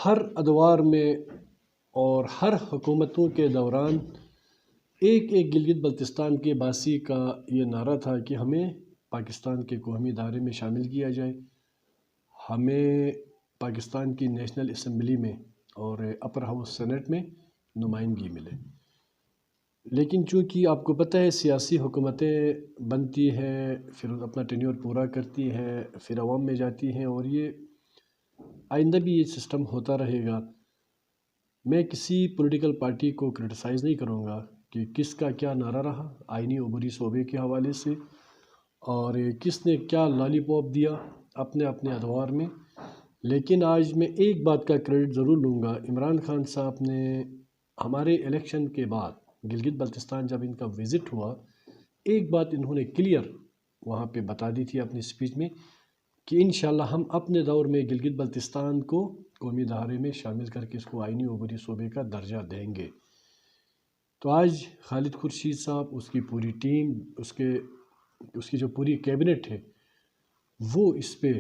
ہر ادوار میں اور ہر حکومتوں کے دوران ایک گلگت بلتستان کے باسی کا یہ نعرہ تھا کہ ہمیں پاکستان کے قومی ادارے میں شامل کیا جائے، ہمیں پاکستان کی نیشنل اسمبلی میں اور اپر ہاؤس سینٹ میں نمائندگی ملے۔ لیکن چونکہ آپ کو پتہ ہے سیاسی حکومتیں بنتی ہیں، پھر اپنا ٹینیور پورا کرتی ہیں، پھر عوام میں جاتی ہیں، اور یہ آئندہ بھی یہ سسٹم ہوتا رہے گا۔ میں کسی پولیٹیکل پارٹی کو کرٹیسائز نہیں کروں گا کہ کس کا کیا نعرہ رہا آئینی عبوری صوبے کے حوالے سے، اور کس نے کیا لالی پاپ دیا اپنے اپنے ادوار میں۔ لیکن آج میں ایک بات کا کریڈٹ ضرور لوں گا، عمران خان صاحب نے ہمارے الیکشن کے بعد گلگت بلتستان جب ان کا وزٹ ہوا، ایک بات انہوں نے کلیئر وہاں پہ بتا دی تھی اپنی سپیچ میں کہ انشاءاللہ ہم اپنے دور میں گلگت بلتستان کو قومی ادارے میں شامل کر کے اس کو آئینی عبوری صوبے کا درجہ دیں گے۔ تو آج خالد خورشید صاحب، اس کی پوری ٹیم، اس کی جو پوری کیبنٹ ہے، وہ اس پہ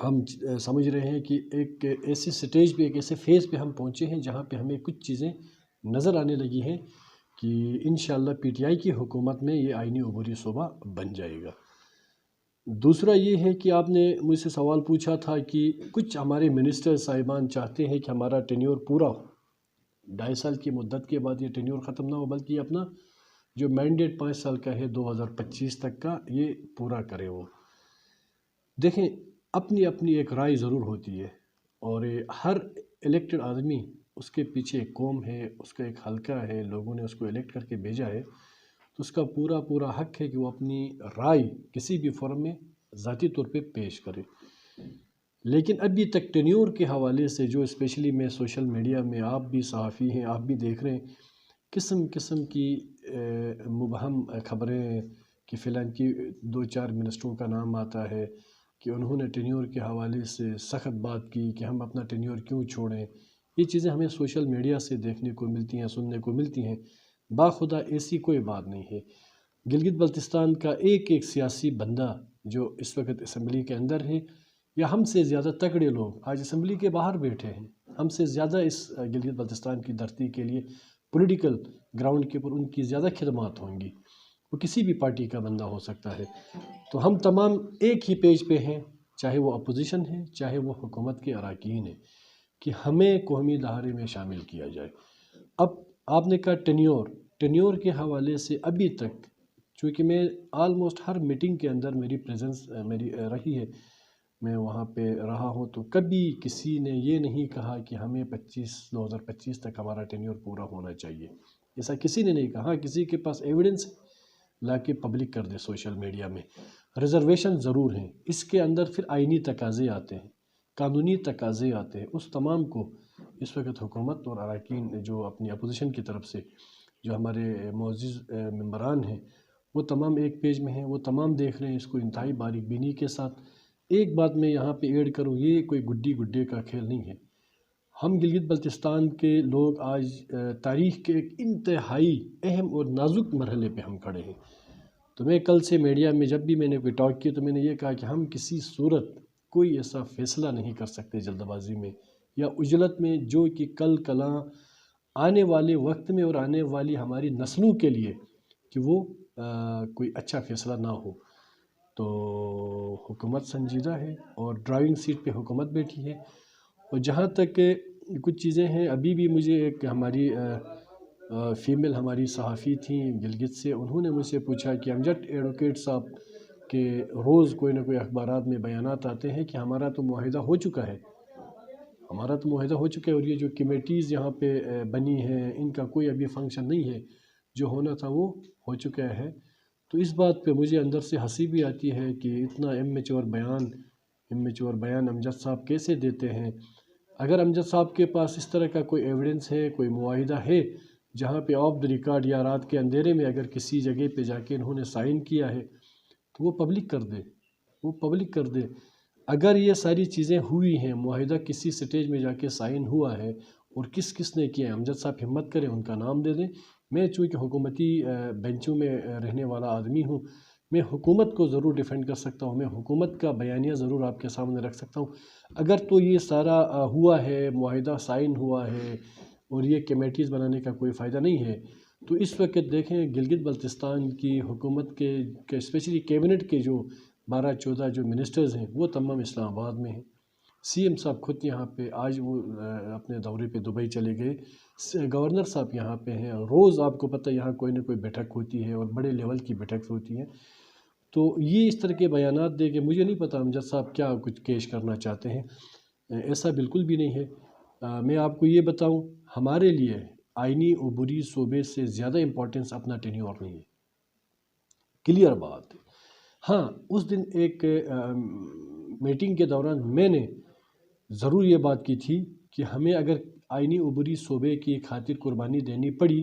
ہم سمجھ رہے ہیں کہ ایک ایسے سٹیج پہ، ایک ایسے فیز پہ ہم پہنچے ہیں جہاں پہ ہمیں کچھ چیزیں نظر آنے لگی ہیں کہ انشاءاللہ پی ٹی آئی کی حکومت میں یہ آئینی عبوری صوبہ بن جائے گا۔ دوسرا یہ ہے کہ آپ نے مجھ سے سوال پوچھا تھا کہ کچھ ہمارے منسٹر صاحبان چاہتے ہیں کہ ہمارا ٹینیور پورا ہو، 2.5 سال کی مدت کے بعد یہ ٹینیور ختم نہ ہو بلکہ اپنا جو مینڈیٹ 5 سال کا ہے 2025 تک کا یہ پورا کرے۔ وہ دیکھیں، اپنی اپنی ایک رائے ضرور ہوتی ہے، اور ہر الیکٹڈ آدمی، اس کے پیچھے ایک قوم ہے، اس کا ایک حلقہ ہے، لوگوں نے اس کو الیکٹ کر کے بھیجا ہے، تو اس کا پورا حق ہے کہ وہ اپنی رائے کسی بھی فورم میں ذاتی طور پہ پیش کرے۔ لیکن ابھی تک ٹینیور کے حوالے سے جو اسپیشلی میں سوشل میڈیا میں، آپ بھی صحافی ہیں، آپ بھی دیکھ رہے ہیں، قسم کی مبہم خبریں کہ فلاں کی 2-4 منسٹروں کا نام آتا ہے کہ انہوں نے ٹینیور کے حوالے سے سخت بات کی کہ ہم اپنا ٹینیور کیوں چھوڑیں۔ یہ چیزیں ہمیں سوشل میڈیا سے دیکھنے کو ملتی ہیں، سننے کو ملتی ہیں۔ باخدا ایسی کوئی بات نہیں ہے۔ گلگت بلتستان کا ایک سیاسی بندہ جو اس وقت اسمبلی کے اندر ہے، یا ہم سے زیادہ تگڑے لوگ آج اسمبلی کے باہر بیٹھے ہیں، ہم سے زیادہ اس گلگت بلتستان کی دھرتی کے لیے پولیٹیکل گراؤنڈ کے اوپر ان کی زیادہ خدمات ہوں گی، وہ کسی بھی پارٹی کا بندہ ہو سکتا ہے۔ تو ہم تمام ایک ہی پیج پہ ہیں، چاہے وہ اپوزیشن ہے، چاہے وہ حکومت کے اراکین ہیں، کہ ہمیں قومی ادارے میں شامل کیا جائے۔ اب آپ نے کہا ٹینیور کے حوالے سے ابھی تک، چونکہ میں آلموسٹ ہر میٹنگ کے اندر میری پریزنس میری رہی ہے، میں وہاں پہ رہا ہوں، تو کبھی کسی نے یہ نہیں کہا کہ ہمیں 2025 تک ہمارا ٹینیور پورا ہونا چاہیے، ایسا کسی نے نہیں کہا۔ کسی کے پاس ایویڈنس لا کے پبلک کر دے سوشل میڈیا میں۔ ریزرویشن ضرور ہیں، اس کے اندر پھر آئینی تقاضے آتے ہیں، قانونی تقاضے آتے ہیں، اس تمام کو اس وقت حکومت اور اراکین جو اپنی اپوزیشن کی طرف سے جو ہمارے معزز ممبران ہیں، وہ تمام ایک پیج میں ہیں، وہ تمام دیکھ رہے ہیں اس کو انتہائی باریک بینی کے ساتھ۔ ایک بات میں یہاں پہ ایڈ کروں، یہ کوئی گڈے کا کھیل نہیں ہے۔ ہم گلگت بلتستان کے لوگ آج تاریخ کے ایک انتہائی اہم اور نازک مرحلے پہ ہم کھڑے ہیں۔ تو میں کل سے میڈیا میں جب بھی میں نے کوئی ٹاک کی تو میں نے یہ کہا کہ ہم کسی صورت کوئی ایسا فیصلہ نہیں کر سکتے جلد بازی میں یا عجلت میں، جو کہ کل کلاں آنے والے وقت میں اور آنے والی ہماری نسلوں کے لیے کہ وہ کوئی اچھا فیصلہ نہ ہو۔ تو حکومت سنجیدہ ہے اور ڈرائیونگ سیٹ پہ حکومت بیٹھی ہے، اور جہاں تک کچھ چیزیں ہیں، ابھی بھی مجھے ایک ہماری فیمیل ہماری صحافی تھیں گلگت سے، انہوں نے مجھ سے پوچھا کہ امجد ایڈوکیٹ صاحب کہ روز کوئی نہ کوئی اخبارات میں بیانات آتے ہیں کہ ہمارا تو معاہدہ ہو چکا ہے، اور یہ جو کمیٹیز یہاں پہ بنی ہیں ان کا کوئی ابھی فنکشن نہیں ہے، جو ہونا تھا وہ ہو چکا ہے۔ تو اس بات پہ مجھے اندر سے ہنسی بھی آتی ہے کہ اتنا امیچور بیان امجد صاحب کیسے دیتے ہیں۔ اگر امجد صاحب کے پاس اس طرح کا کوئی ایویڈنس ہے، کوئی معاہدہ ہے جہاں پہ آف دی ریکارڈ یا رات کے اندھیرے میں اگر کسی جگہ پہ جا کے انہوں نے سائن کیا ہے تو وہ پبلک کر دے۔ اگر یہ ساری چیزیں ہوئی ہیں، معاہدہ کسی سٹیج میں جا کے سائن ہوا ہے اور کس نے کیا ہے، امجد صاحب ہمت کریں ان کا نام دے دیں۔ میں چونکہ حکومتی بینچوں میں رہنے والا آدمی ہوں، میں حکومت کو ضرور ڈیفینڈ کر سکتا ہوں، میں حکومت کا بیانیہ ضرور آپ کے سامنے رکھ سکتا ہوں۔ اگر تو یہ سارا ہوا ہے، معاہدہ سائن ہوا ہے اور یہ کمیٹیز بنانے کا کوئی فائدہ نہیں ہے، تو اس وقت دیکھیں گلگت بلتستان کی حکومت کے اسپیشلی کیبنٹ کے جو 12-14 جو منسٹرز ہیں وہ تمام اسلام آباد میں ہیں۔ سی ایم صاحب خود یہاں پہ آج وہ اپنے دورے پہ دبئی چلے گئے، گورنر صاحب یہاں پہ ہیں، روز آپ کو پتہ یہاں کوئی نہ کوئی بیٹھک ہوتی ہے اور بڑے لیول کی بیٹھک ہوتی ہیں۔ تو یہ اس طرح کے بیانات دے کے مجھے نہیں پتہ امجد صاحب کیا کچھ پیش کرنا چاہتے ہیں، ایسا بالکل بھی نہیں ہے۔ میں آپ کو یہ بتاؤں، ہمارے لیے آئینی عبوری صوبے سے زیادہ امپورٹنس اپنا ٹینیور نہیں ہے، کلیئر بات ہے۔ ہاں اس دن ایک میٹنگ کے دوران میں نے ضرور یہ بات کی تھی کہ ہمیں اگر آئینی عبوری صوبے کی خاطر قربانی دینی پڑی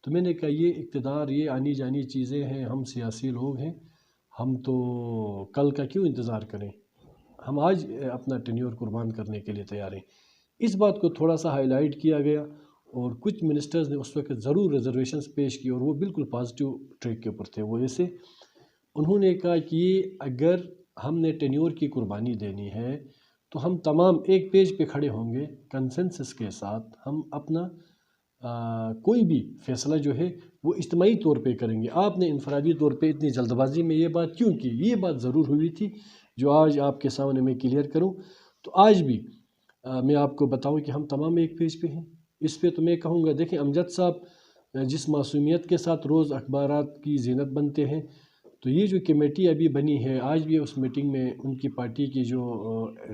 تو میں نے کہا یہ اقتدار، یہ آنی جانی چیزیں ہیں، ہم سیاسی لوگ ہیں، ہم تو کل کا کیوں انتظار کریں، ہم آج اپنا ٹینیور قربان کرنے کے لیے تیار ہیں۔ اس بات کو تھوڑا سا ہائی لائٹ کیا گیا اور کچھ منسٹرز نے اس وقت ضرور ریزرویشنز پیش کی اور وہ بالکل پازیٹیو ٹریک کے اوپر تھے۔ وہ ایسے انہوں نے کہا کہ اگر ہم نے ٹینیور کی قربانی دینی ہے تو ہم تمام ایک پیج پہ کھڑے ہوں گے کنسنسس کے ساتھ، ہم اپنا کوئی بھی فیصلہ جو ہے وہ اجتماعی طور پہ کریں گے۔ آپ نے انفرادی طور پہ اتنی جلد بازی میں یہ بات کیوں کی؟ یہ بات ضرور ہوئی تھی جو آج آپ کے سامنے میں کلیئر کروں۔ تو آج بھی میں آپ کو بتاؤں کہ ہم تمام ایک پیج پہ ہیں۔ اس پہ تو میں کہوں گا دیکھیں امجد صاحب جس معصومیت کے ساتھ روز اخبارات کی زینت بنتے ہیں، تو یہ جو کمیٹی ابھی بنی ہے آج بھی اس میٹنگ میں ان کی پارٹی کی جو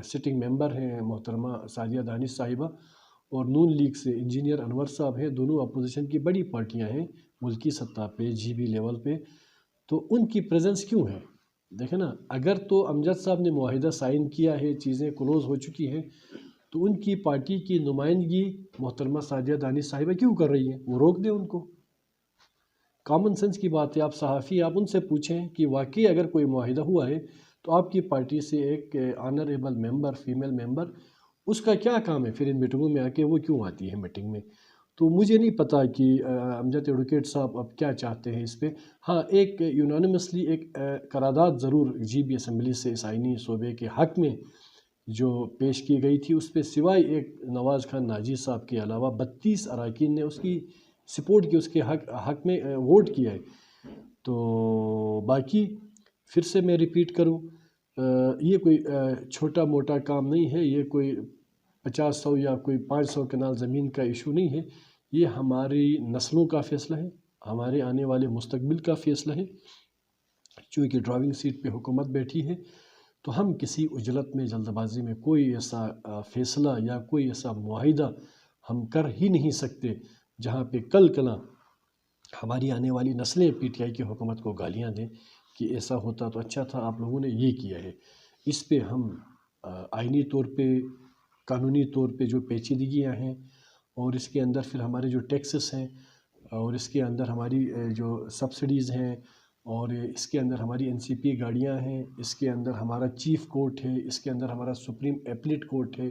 سٹنگ ممبر ہیں محترمہ سعدیہ دانش صاحبہ اور نون لیگ سے انجینئر انور صاحب ہیں، دونوں اپوزیشن کی بڑی پارٹیاں ہیں ملکی سطح پہ جی بی لیول پہ، تو ان کی پریزنس کیوں ہے؟ دیکھیں نا، اگر تو امجد صاحب نے معاہدہ سائن کیا ہے، چیزیں کلوز ہو چکی ہیں، تو ان کی پارٹی کی نمائندگی محترمہ سعدیہ دانش صاحبہ کیوں کر رہی ہیں؟ وہ روک دیں ان کو۔ کامن سینس کی بات ہے، آپ صحافی آپ ان سے پوچھیں کہ واقعی اگر کوئی معاہدہ ہوا ہے تو آپ کی پارٹی سے ایک آنریبل ممبر، فیمیل ممبر، اس کا کیا کام ہے پھر ان میٹنگوں میں آ کے وہ کیوں آتی ہے میٹنگ میں؟ تو مجھے نہیں پتا کہ امجد ایڈوکیٹ صاحب اب کیا چاہتے ہیں اس پہ۔ ہاں ایک یونانیمسلی ایک قرارداد ضرور جی بی اسمبلی سے اس آئینی صوبے کے حق میں جو پیش کی گئی تھی، اس پہ سوائے ایک نواز خان ناجی صاحب کے علاوہ 32 اراکین نے اس کی سپورٹ کی، اس کے حق میں ووٹ کیا ہے۔ تو باقی پھر سے میں ریپیٹ کروں، یہ کوئی چھوٹا موٹا کام نہیں ہے، یہ کوئی 50-100 یا کوئی 500 کنال زمین کا ایشو نہیں ہے، یہ ہماری نسلوں کا فیصلہ ہے، ہمارے آنے والے مستقبل کا فیصلہ ہے۔ چونکہ ڈرائیونگ سیٹ پہ حکومت بیٹھی ہے تو ہم کسی عجلت میں، جلد بازی میں کوئی ایسا فیصلہ یا کوئی ایسا معاہدہ ہم کر ہی نہیں سکتے جہاں پہ کل کلاں ہماری آنے والی نسلیں پی ٹی آئی کی حکومت کو گالیاں دیں کہ ایسا ہوتا تو اچھا تھا، آپ لوگوں نے یہ کیا ہے۔ اس پہ ہم آئینی طور پہ، قانونی طور پہ جو پیچیدگیاں ہیں اور اس کے اندر پھر ہمارے جو ٹیکسز ہیں اور اس کے اندر ہماری جو سبسڈیز ہیں اور اس کے اندر ہماری این سی پی گاڑیاں ہیں، اس کے اندر ہمارا چیف کورٹ ہے، اس کے اندر ہمارا سپریم ایپلیٹ کورٹ ہے،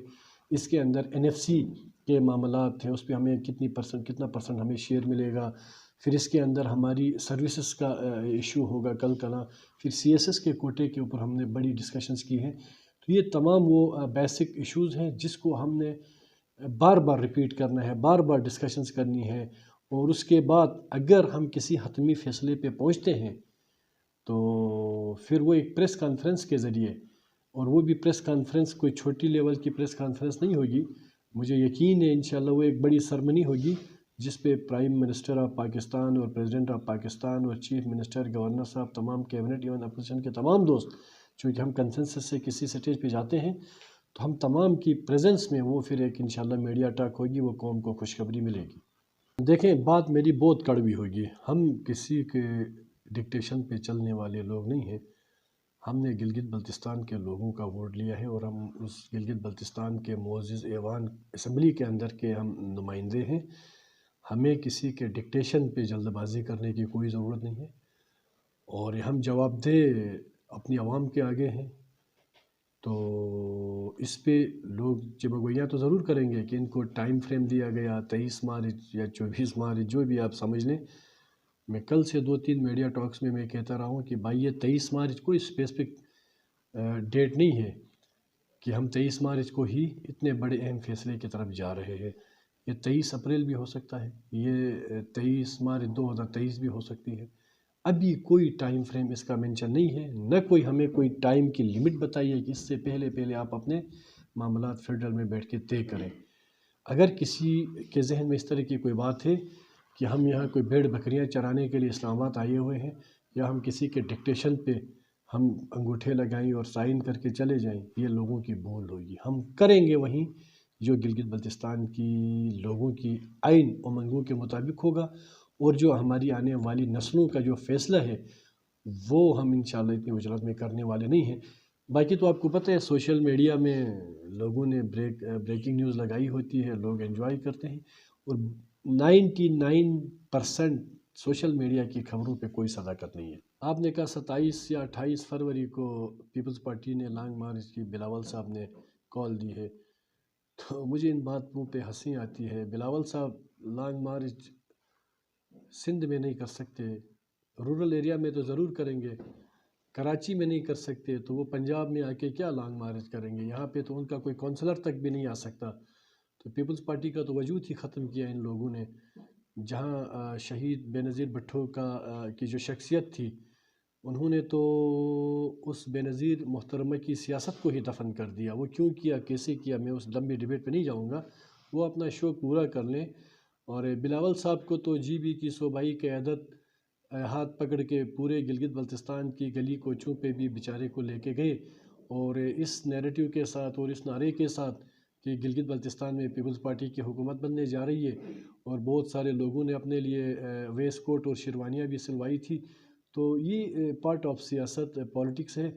اس کے اندر این ایف سی کے معاملات ہیں، اس پہ ہمیں کتنا پرسنٹ ہمیں شیئر ملے گا، پھر اس کے اندر ہماری سروسز کا ایشو ہوگا کل کلاں، پھر سی ایس ایس کے کوٹے کے اوپر ہم نے بڑی ڈسکشنز کی ہیں۔ تو یہ تمام وہ بیسک ایشوز ہیں جس کو ہم نے بار بار ریپیٹ کرنا ہے، بار بار ڈسکشنز کرنی ہے، اور اس کے بعد اگر ہم کسی حتمی فیصلے پہ پہنچتے ہیں تو پھر وہ ایک پریس کانفرنس کے ذریعے، اور وہ بھی پریس کانفرنس کوئی چھوٹی لیول کی پریس کانفرنس نہیں ہوگی، مجھے یقین ہے انشاءاللہ وہ ایک بڑی سرمنی ہوگی جس پہ پرائم منسٹر آف پاکستان اور پریزیڈنٹ آف پاکستان اور چیف منسٹر، گورنر صاحب، تمام کیبنٹ، ایون اپوزیشن کے تمام دوست، چونکہ ہم کنسنسس سے کسی سٹیج پہ جاتے ہیں تو ہم تمام کی پریزنس میں وہ پھر ایک انشاءاللہ میڈیا ٹاک ہوگی، وہ قوم کو خوشخبری ملے گی۔ دیکھیں بات میری بہت کڑوی ہوگی، ہم کسی کے ڈکٹیشن پہ چلنے والے لوگ نہیں ہیں، ہم نے گلگت بلتستان کے لوگوں کا ووٹ لیا ہے اور ہم اس گلگت بلتستان کے معزز ایوان اسمبلی کے اندر کے ہم نمائندے ہیں، ہمیں کسی کے ڈکٹیشن پہ جلد بازی کرنے کی کوئی ضرورت نہیں ہے، اور ہم جواب دہ اپنی عوام کے آگے ہیں۔ تو اس پہ لوگ جمگویاں تو ضرور کریں گے کہ ان کو ٹائم فریم دیا گیا 23 مارچ یا 24 مارچ، جو بھی آپ سمجھ لیں، میں کل سے 2-3 میڈیا ٹاکس میں کہتا رہا ہوں کہ بھائی یہ 23 مارچ کوئی اسپیسیفک ڈیٹ نہیں ہے کہ ہم 23 مارچ کو ہی اتنے بڑے اہم فیصلے کی طرف جا رہے ہیں. یہ 23 اپریل بھی ہو سکتا ہے، یہ 23 مارچ 2023 بھی ہو سکتی ہے. ابھی کوئی ٹائم فریم اس کا مینشن نہیں ہے، نہ کوئی ہمیں کوئی ٹائم کی لمٹ بتائی ہے کہ اس سے پہلے آپ اپنے معاملات فیڈرل میں بیٹھ کے طے کریں. اگر کسی کے ذہن میں اس طرح کی کوئی بات ہے کہ ہم یہاں کوئی بھیڑ بکریاں چرانے کے لیے اسلام آباد آئے ہوئے ہیں، یا ہم کسی کے ڈکٹیشن پہ ہم انگوٹھے لگائیں اور سائن کر کے چلے جائیں، یہ لوگوں کی بھول ہوگی. ہم کریں گے وہیں جو گلگت بلتستان کی لوگوں کی آئین امنگوں کے مطابق ہوگا، اور جو ہماری آنے والی نسلوں کا جو فیصلہ ہے وہ ہم انشاءاللہ اتنی وجرات میں کرنے والے نہیں ہیں. باقی تو آپ کو پتہ ہے سوشل میڈیا میں لوگوں نے بریکنگ نیوز لگائی ہوتی ہے، لوگ انجوائے کرتے ہیں، اور 99% سوشل میڈیا کی خبروں پہ کوئی صداقت نہیں ہے. آپ نے کہا 27 یا 28 فروری کو پیپلز پارٹی نے لانگ مارچ کی بلاول صاحب نے کال دی ہے، تو مجھے ان باتوں پہ ہنسی آتی ہے. بلاول صاحب لانگ مارچ سندھ میں نہیں کر سکتے، رورل ایریا میں تو ضرور کریں گے، کراچی میں نہیں کر سکتے تو وہ پنجاب میں آ کے کیا لانگ مارچ کریں گے؟ یہاں پہ تو ان کا کوئی کونسلر تک بھی نہیں آ سکتا. تو پیپلز پارٹی کا تو وجود ہی ختم کیا ان لوگوں نے. جہاں شہید بے نظیر بھٹو کی جو شخصیت تھی، انہوں نے تو اس بے نظیر محترمہ کی سیاست کو ہی دفن کر دیا. وہ کیوں کیا، کیسے کیا، میں اس لمبی ڈیبیٹ پہ نہیں جاؤں گا. وہ اپنا شوق پورا کر لیں. اور بلاول صاحب کو تو جی بی کی صوبائی قیادت ہاتھ پکڑ کے پورے گلگت بلتستان کی گلی کوچوں پہ بھی بیچارے کو لے کے گئے، اور اس نیریٹو کے ساتھ اور اس نعرے کے ساتھ کہ گلگت بلتستان میں پیپلز پارٹی کی حکومت بننے جا رہی ہے، اور بہت سارے لوگوں نے اپنے لیے ویسٹ کوٹ اور شیروانیاں بھی سلوائی تھی. تو یہ پارٹ آف سیاست پالیٹکس ہے.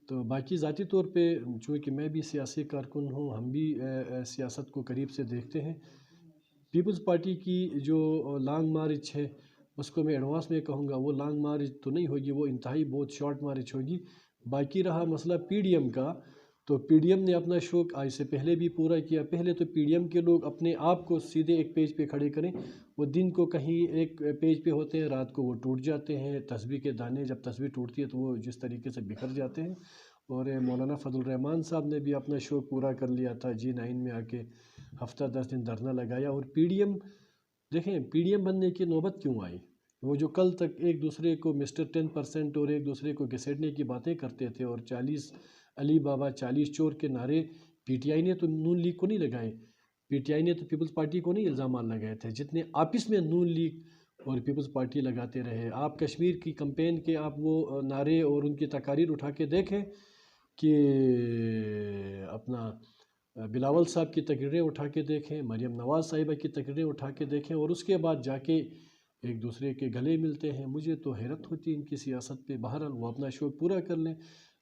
تو باقی ذاتی طور پہ چونکہ میں بھی سیاسی کارکن ہوں، ہم بھی سیاست کو قریب سے دیکھتے ہیں. پیپلز پارٹی کی جو لانگ مارچ ہے اس کو میں ایڈوانس میں کہوں گا، وہ لانگ مارچ تو نہیں ہوگی، وہ انتہائی بہت شارٹ مارچ ہوگی. باقی رہا مسئلہ پی ڈی ایم کا، تو پی ڈی ایم نے اپنا شوق آج سے پہلے بھی پورا کیا. پہلے تو پی ڈی ایم کے لوگ اپنے آپ کو سیدھے ایک پیج پہ کھڑے کریں، وہ دن کو کہیں ایک پیج پہ ہوتے ہیں، رات کو وہ ٹوٹ جاتے ہیں. تسبیح کے دانے جب تسبیح ٹوٹتی ہے تو وہ جس طریقے سے بکھر جاتے ہیں. اور مولانا فضل الرحمان صاحب نے بھی اپنا شوق پورا کر لیا تھا، G9 میں آ کے ہفتہ 10 دن دھرنا لگایا. اور پی ڈی ایم دیکھیں، پی ڈی ایم بننے کی نوبت کیوں آئی؟ وہ جو کل تک ایک دوسرے کو مسٹر 10% اور ایک دوسرے کو گھسیٹنے کی باتیں کرتے تھے، اور 40 علی بابا 40 چور کے نعرے پی ٹی آئی نے تو نون لیگ کو نہیں لگائے، پی ٹی آئی نے تو پیپلز پارٹی کو نہیں الزامات لگائے تھے جتنے آپس میں نون لیگ اور پیپلز پارٹی لگاتے رہے. آپ کشمیر کی کمپین کے آپ وہ نعرے اور ان کی تقاریر اٹھا کے دیکھیں کہ اپنا بلاول صاحب کی تقریریں اٹھا کے دیکھیں، مریم نواز صاحبہ کی تقریریں اٹھا کے دیکھیں، اور اس کے بعد جا کے ایک دوسرے کے گلے ملتے ہیں. مجھے تو حیرت ہوتی ہے ان کی سیاست پہ. بہرحال وہ اپنا شوق پورا کر لیں.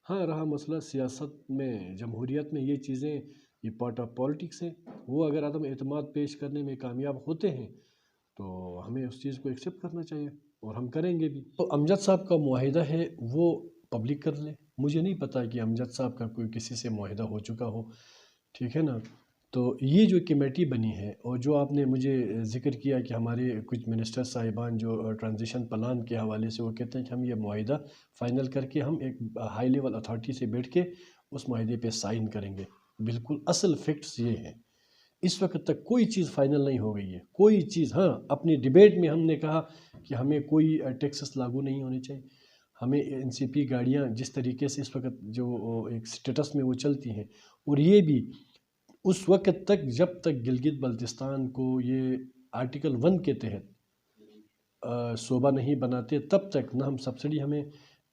ہاں، رہا مسئلہ سیاست میں، جمہوریت میں، یہ چیزیں یہ پارٹ آف پالیٹکس ہیں. وہ اگر عدم اعتماد پیش کرنے میں کامیاب ہوتے ہیں تو ہمیں اس چیز کو ایکسیپٹ کرنا چاہیے، اور ہم کریں گے بھی. تو امجد صاحب کا معاہدہ ہے وہ پبلک کر لیں. مجھے نہیں پتا کہ امجد صاحب کا کوئی کسی سے معاہدہ ہو چکا ہو، ٹھیک ہے نا. تو یہ جو کمیٹی بنی ہے، اور جو آپ نے مجھے ذکر کیا کہ ہمارے کچھ منسٹر صاحبان جو ٹرانزیشن پلان کے حوالے سے وہ کہتے ہیں کہ ہم یہ معاہدہ فائنل کر کے ہم ایک ہائی لیول اتھارٹی سے بیٹھ کے اس معاہدے پہ سائن کریں گے. بالکل اصل فیکٹس یہ ہیں. اس وقت تک کوئی چیز فائنل نہیں ہو گئی ہے، کوئی چیز. ہاں، اپنی ڈیبیٹ میں ہم نے کہا کہ ہمیں کوئی ٹیکسس لاگو نہیں ہونے چاہیے. ہمیں این سی پی گاڑیاں جس طریقے سے اس وقت جو ایک سٹیٹس میں وہ چلتی ہیں، اور یہ بھی اس وقت تک جب تک گلگت بلتستان کو یہ آرٹیکل 1 کے تحت صوبہ نہیں بناتے، تب تک نہ ہم سبسڈی ہمیں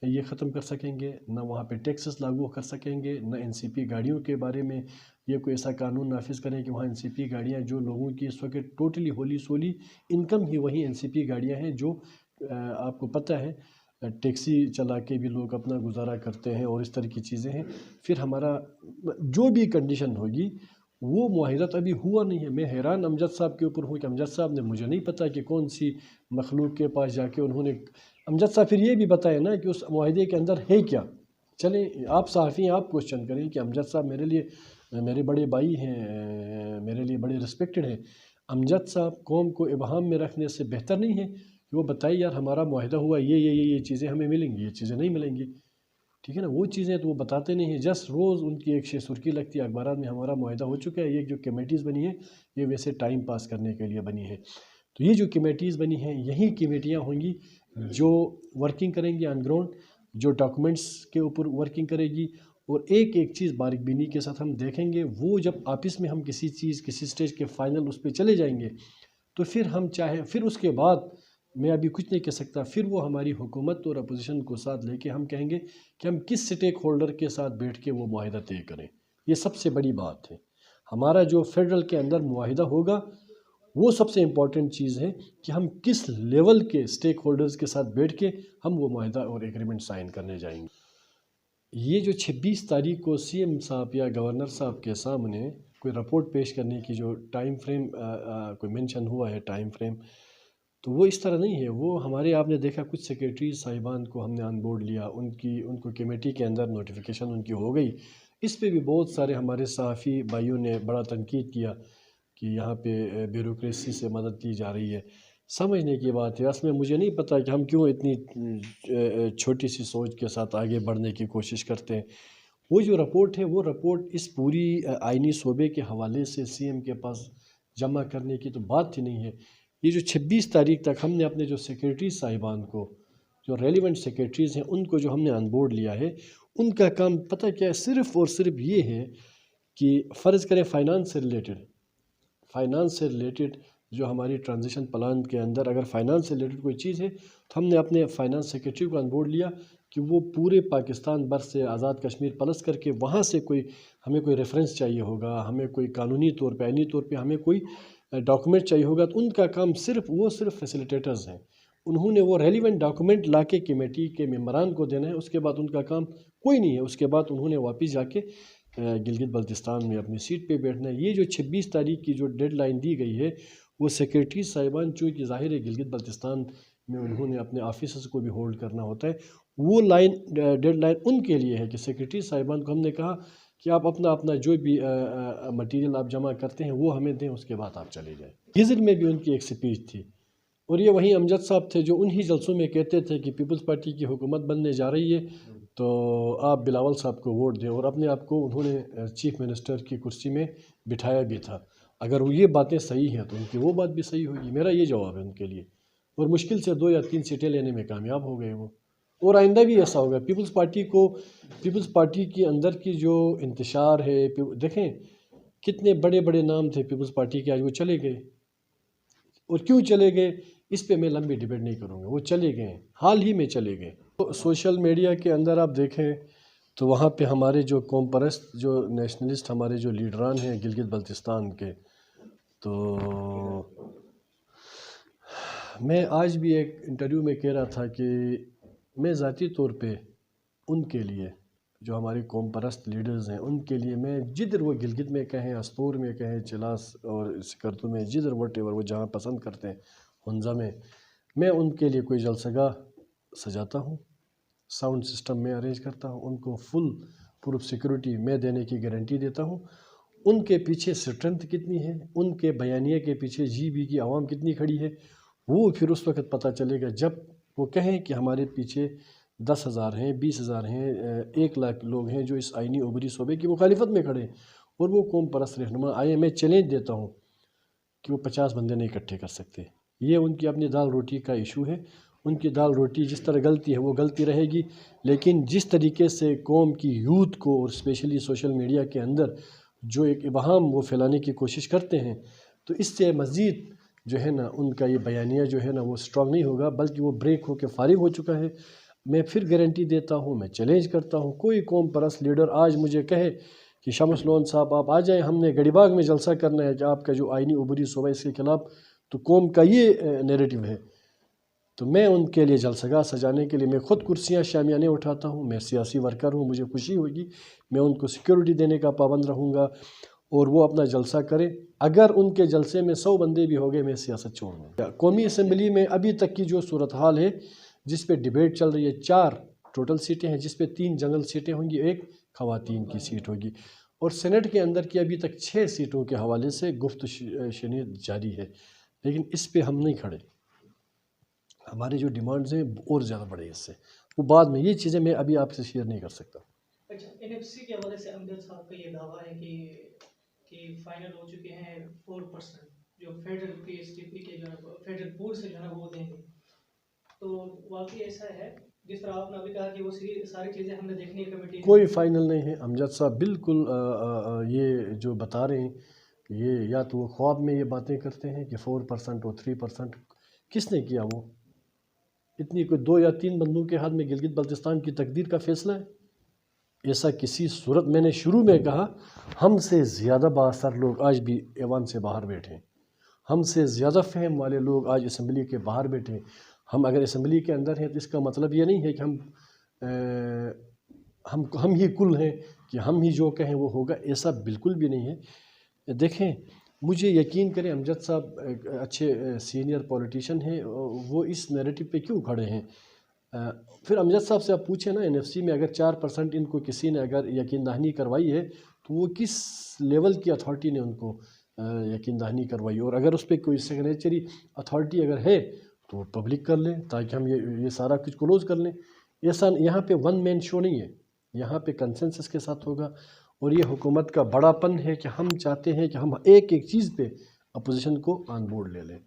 یہ ختم کر سکیں گے، نہ وہاں پہ ٹیکسز لاگو کر سکیں گے، نہ این سی پی گاڑیوں کے بارے میں یہ کوئی ایسا قانون نافذ کریں کہ وہاں این سی پی گاڑیاں جو لوگوں کی اس وقت ٹوٹلی ہولی سولی انکم ہی وہی این سی پی گاڑیاں ہیں جو آپ کو پتہ ہے ٹیکسی چلا کے بھی لوگ اپنا گزارا کرتے ہیں، اور اس طرح کی چیزیں ہیں. پھر ہمارا جو بھی کنڈیشن ہوگی وہ معاہدہ ابھی ہوا نہیں ہے. میں حیران امجد صاحب کے اوپر ہوں کہ امجد صاحب نے، مجھے نہیں پتا کہ کون سی مخلوق کے پاس جا کے انہوں نے، امجد صاحب پھر یہ بھی بتائے نا کہ اس معاہدے کے اندر ہے کیا. چلیں آپ صحافی ہیں، آپ کوشچن کریں کہ امجد صاحب میرے لیے میرے بڑے بھائی ہیں، میرے لیے بڑے رسپیکٹڈ ہیں. امجد صاحب قوم کو ابہام میں رکھنے سے بہتر نہیں ہے کہ وہ بتائے یار ہمارا معاہدہ ہوا یہ چیزیں ہمیں ملیں گی، یہ چیزیں نہیں ملیں گی، ٹھیک ہے نا. وہ چیزیں تو وہ بتاتے نہیں ہیں، جسٹ روز ان کی ایک سرخی لگتی ہے اخبارات میں ہمارا معاہدہ ہو چکا ہے. یہ جو کمیٹیز بنی ہیں یہ ویسے ٹائم پاس کرنے کے لیے بنی ہیں. تو یہ جو کمیٹیز بنی ہیں یہی کمیٹیاں ہوں گی جو ورکنگ کریں گی آن گراؤنڈ، جو ڈاکومنٹس کے اوپر ورکنگ کرے گی، اور ایک ایک چیز باریک بینی کے ساتھ ہم دیکھیں گے. وہ جب آپس میں ہم کسی چیز کسی سٹیج کے فائنل اس پہ چلے جائیں گے تو پھر ہم چاہے پھر اس کے بعد میں ابھی کچھ نہیں کہہ سکتا، پھر وہ ہماری حکومت اور اپوزیشن کو ساتھ لے کے ہم کہیں گے کہ ہم کس سٹیک ہولڈر کے ساتھ بیٹھ کے وہ معاہدہ طے کریں. یہ سب سے بڑی بات ہے. ہمارا جو فیڈرل کے اندر معاہدہ ہوگا وہ سب سے امپورٹنٹ چیز ہے کہ ہم کس لیول کے سٹیک ہولڈرز کے ساتھ بیٹھ کے ہم وہ معاہدہ اور ایگریمنٹ سائن کرنے جائیں گے. یہ جو 26 تاریخ کو سی ایم صاحب یا گورنر صاحب کے سامنے کوئی رپورٹ پیش کرنے کی جو ٹائم فریم کوئی مینشن ہوا ہے ٹائم فریم، تو وہ اس طرح نہیں ہے. وہ ہمارے آپ نے دیکھا کچھ سیکریٹری صاحبان کو ہم نے آن بورڈ لیا، ان کو کمیٹی کے اندر نوٹیفیکیشن ان کی ہو گئی. اس پہ بھی بہت سارے ہمارے صحافی بھائیوں نے بڑا تنقید کیا کہ یہاں پہ بیوروکریسی سے مدد کی جا رہی ہے. سمجھنے کی بات ہے، اصل میں مجھے نہیں پتہ کہ ہم کیوں اتنی چھوٹی سی سوچ کے ساتھ آگے بڑھنے کی کوشش کرتے ہیں. وہ جو رپورٹ ہے وہ رپورٹ اس پوری آئینی صوبے کے حوالے سے سی ایم کے پاس جمع کرنے کی تو بات ہی نہیں ہے. یہ جو 26 تاریخ تک ہم نے اپنے جو سیکریٹری صاحبان کو، جو ریلیونٹ سیکریٹریز ہیں، ان کو جو ہم نے آن بورڈ لیا ہے، ان کا کام پتہ کیا ہے؟ صرف اور صرف یہ ہے کہ فرض کریں فائنانس سے ریلیٹڈ جو ہماری ٹرانزیشن پلان کے اندر اگر فائنانس سے ریلیٹڈ کوئی چیز ہے تو ہم نے اپنے فائنانس سیکریٹری کو آن بورڈ لیا کہ وہ پورے پاکستان بھر سے آزاد کشمیر پلس کر کے وہاں سے ہمیں کوئی ریفرنس چاہیے ہوگا، ہمیں کوئی قانونی طور پہ آئینی طور پہ ہمیں کوئی ڈاکومنٹ چاہیے ہوگا، تو ان کا کام صرف فیسیلیٹیٹرز ہیں. انہوں نے وہ ریلیونٹ ڈاکومنٹ لا کے کمیٹی کے ممبران کو دینا ہے. اس کے بعد ان کا کام کوئی نہیں ہے. اس کے بعد انہوں نے واپس جا کے گلگت بلتستان میں اپنی سیٹ پہ بیٹھنا ہے. یہ جو 26 تاریخ کی جو ڈیڈ لائن دی گئی ہے وہ سیکریٹری صاحبان چونکہ ظاہر ہے گلگت بلتستان میں انہوں نے اپنے آفیسز کو بھی ہولڈ کرنا ہوتا ہے، وہ ڈیڈ لائن ان کے لیے ہے کہ سیکریٹری صاحبان کو ہم نے کہا کہ آپ اپنا جو بھی مٹیریل آپ جمع کرتے ہیں وہ ہمیں دیں، اس کے بعد آپ چلے جائیں. گزر میں بھی ان کی ایک سپیچ تھی، اور یہ وہیں امجد صاحب تھے جو انہی جلسوں میں کہتے تھے کہ پیپلز پارٹی کی حکومت بننے جا رہی ہے تو آپ بلاول صاحب کو ووٹ دیں، اور اپنے آپ کو انہوں نے چیف منسٹر کی کرسی میں بٹھایا بھی تھا. اگر وہ یہ باتیں صحیح ہیں تو ان کی وہ بات بھی صحیح ہوگی. میرا یہ جواب ہے ان کے لیے. اور مشکل سے 2 یا 3 سیٹیں لینے میں کامیاب ہو گئے وہ، اور آئندہ بھی ایسا ہوگا. پیپلز پارٹی کے اندر کی جو انتشار ہے، دیکھیں کتنے بڑے بڑے نام تھے پیپلز پارٹی کے، آج وہ چلے گئے. اور کیوں چلے گئے اس پہ میں لمبی ڈیبیٹ نہیں کروں گا. وہ چلے گئے، حال ہی میں چلے گئے. سوشل میڈیا کے اندر آپ دیکھیں تو وہاں پہ ہمارے جو قوم پرست جو نیشنلسٹ ہمارے جو لیڈران ہیں گلگت بلتستان کے، تو میں آج بھی ایک انٹرویو میں کہہ رہا تھا کہ میں ذاتی طور پہ ان کے لیے جو ہماری قوم پرست لیڈرز ہیں ان کے لیے میں جدھر وہ گلگت میں کہیں، استور میں کہیں، چلاس اور سکردو میں، جدھر وٹ ایور وہ جہاں پسند کرتے ہیں، ہنزا میں ان کے لیے کوئی جلسہ گاہ سجاتا ہوں، ساؤنڈ سسٹم میں ارینج کرتا ہوں، ان کو فل پروف سیکورٹی میں دینے کی گارنٹی دیتا ہوں. ان کے پیچھے سٹرنتھ کتنی ہے، ان کے بیانیے کے پیچھے جی بی کی عوام کتنی کھڑی ہے، وہ پھر اس وقت پتہ چلے گا جب وہ کہیں کہ ہمارے پیچھے 10,000 ہیں، 20,000 ہیں، 1,00,000 لوگ ہیں جو اس آئینی عبوری صوبے کی مخالفت میں کھڑے ہیں، اور وہ قوم پرست رہنما آئے. میں چیلنج دیتا ہوں کہ وہ 50 بندے نہیں اکٹھے کر سکتے. یہ ان کی اپنی دال روٹی کا ایشو ہے. ان کی دال روٹی جس طرح غلطی ہے وہ غلطی رہے گی، لیکن جس طریقے سے قوم کی یوتھ کو اور اسپیشلی سوشل میڈیا کے اندر جو ایک ابہام وہ پھیلانے کی کوشش کرتے ہیں، تو اس سے مزید جو ہے نا ان کا یہ بیانیہ جو ہے نا وہ سٹرونگ نہیں ہوگا، بلکہ وہ بریک ہو کے فارغ ہو چکا ہے. میں پھر گارنٹی دیتا ہوں، میں چیلنج کرتا ہوں، کوئی قوم پرست لیڈر آج مجھے کہے کہ شمس لون صاحب آپ آ جائیں، ہم نے گڑی باغ میں جلسہ کرنا ہے کہ آپ کا جو آئینی عبوری صوبہ اس کے خلاف، تو قوم کا یہ نیریٹو ہے، تو میں ان کے لیے جلسہ گاہ سجانے کے لیے میں خود کرسیاں شامیانے اٹھاتا ہوں. میں سیاسی ورکر ہوں، مجھے خوشی ہوگی، میں ان کو سیکیورٹی دینے کا پابند رہوں گا، اور وہ اپنا جلسہ کریں. اگر ان کے جلسے میں 100 بندے بھی ہو گئے میں سیاست چھوڑ دوں. قومی اسمبلی میں ابھی تک کی جو صورتحال ہے جس پہ ڈیبیٹ چل رہی ہے، 4 ٹوٹل سیٹیں ہیں جس پہ 3 جنرل سیٹیں ہوں گی، 1 خواتین کی سیٹ ہوگی، اور سینٹ کے اندر کی ابھی تک 6 سیٹوں کے حوالے سے گفت شنید جاری ہے. لیکن اس پہ ہم نہیں کھڑے. ہماری جو ڈیمانڈز ہیں اور زیادہ بڑھے اس سے، وہ بعد میں یہ چیزیں میں ابھی آپ سے شیئر نہیں کر سکتا۔ اچھا، NFC کے حوالے سے امجد صاحب کا یہ دعویٰ ہے کہ فائنل ہو چکے ہیں 4% جو federal P S T P کے جو ہے فیڈرل پول سے جو ہے وہ دیں گے، تو واقعی ایسا ہے جس طرح آپ نے ابھی کہا کہ وہ ساری چیزیں ہم نے دیکھنی ہے کمیٹی نے؟ کوئی فائنل نہیں ہے امجد صاحب، بالکل یہ جو بتا رہے ہیں یہ یا تو وہ خواب میں یہ باتیں کرتے ہیں کہ 4% اور 3%، کس نے کیا وہ؟ اتنی کوئی 2 یا 3 بندوں کے ہاتھ میں گلگت بلتستان کی تقدیر کا فیصلہ ہے؟ ایسا کسی صورت، میں نے شروع میں کہا ہم سے زیادہ بااثر لوگ آج بھی ایوان سے باہر بیٹھے ہیں، ہم سے زیادہ فہم والے لوگ آج اسمبلی کے باہر بیٹھے ہیں۔ ہم اگر اسمبلی کے اندر ہیں تو اس کا مطلب یہ نہیں ہے کہ ہم ہی کل ہیں کہ ہم ہی جو کہیں وہ ہوگا، ایسا بالکل بھی نہیں ہے۔ دیکھیں، مجھے یقین کریں امجد صاحب ایک اچھے سینئر پولیٹیشین ہیں، وہ اس نیریٹو پہ کیوں کھڑے ہیں؟ پھر امجد صاحب سے آپ پوچھیں نا، NFC میں اگر 4% ان کو کسی نے اگر یقین دہانی کروائی ہے تو وہ کس لیول کی اتھارٹی نے ان کو یقین دہانی کروائی، اور اگر اس پہ کوئی سگنیچری اتھارٹی اگر ہے تو وہ پبلک کر لیں تاکہ ہم یہ سارا کچھ کلوز کر لیں۔ ایسا یہاں پہ ون مین شو نہیں ہے، یہاں پہ کنسنسس کے ساتھ ہوگا، اور یہ حکومت کا بڑا پن ہے کہ ہم چاہتے ہیں کہ ہم ایک ایک چیز پہ اپوزیشن کو آن بورڈ لے لیں۔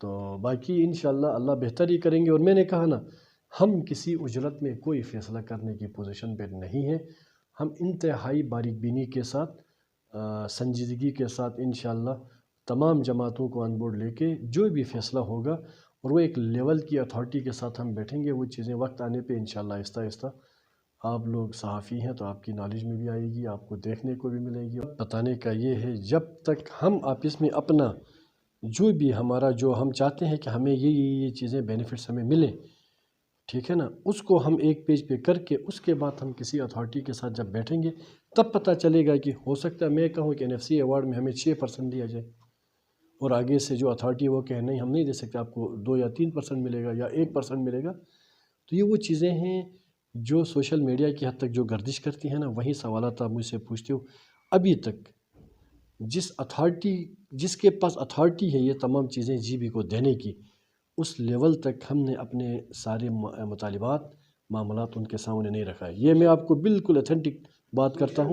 تو باقی انشاءاللہ اللہ بہتر ہی کریں گے، اور میں نے کہا نا، ہم کسی اجرت میں کوئی فیصلہ کرنے کی پوزیشن پہ نہیں ہیں، ہم انتہائی باریک بینی کے ساتھ سنجیدگی کے ساتھ انشاءاللہ تمام جماعتوں کو آن بورڈ لے کے جو بھی فیصلہ ہوگا، اور وہ ایک لیول کی اتھارٹی کے ساتھ ہم بیٹھیں گے، وہ چیزیں وقت آنے پہ انشاءاللہ آہستہ آہستہ، آپ لوگ صحافی ہیں تو آپ کی نالج میں بھی آئے گی، آپ کو دیکھنے کو بھی ملے گی۔ بتانے کا یہ ہے، جب تک ہم آپس میں اپنا جو بھی ہمارا جو ہم چاہتے ہیں کہ ہمیں یہ چیزیں بینیفٹس ہمیں ملیں، ٹھیک ہے نا، اس کو ہم ایک پیج پہ کر کے اس کے بعد ہم کسی اتھارٹی کے ساتھ جب بیٹھیں گے تب پتہ چلے گا کہ ہو سکتا ہے میں کہوں کہ NFC ایوارڈ میں ہمیں 6% دیا جائے، اور آگے سے جو اتھارٹی وہ کہے نہیں ہم نہیں دے سکتے، آپ کو 2 یا 3% ملے گا یا 1% ملے گا۔ تو یہ وہ چیزیں ہیں جو سوشل میڈیا کی حد تک جو گردش کرتی ہیں نا، وہی سوالات آپ مجھ سے پوچھتے ہو۔ ابھی تک جس کے پاس اتھارٹی ہے یہ تمام چیزیں GB کو دینے کی، اس لیول تک ہم نے اپنے سارے مطالبات معاملات ان کے سامنے نہیں رکھا ہے۔ یہ میں آپ کو بالکل اتھینٹک بات کرتا ہوں۔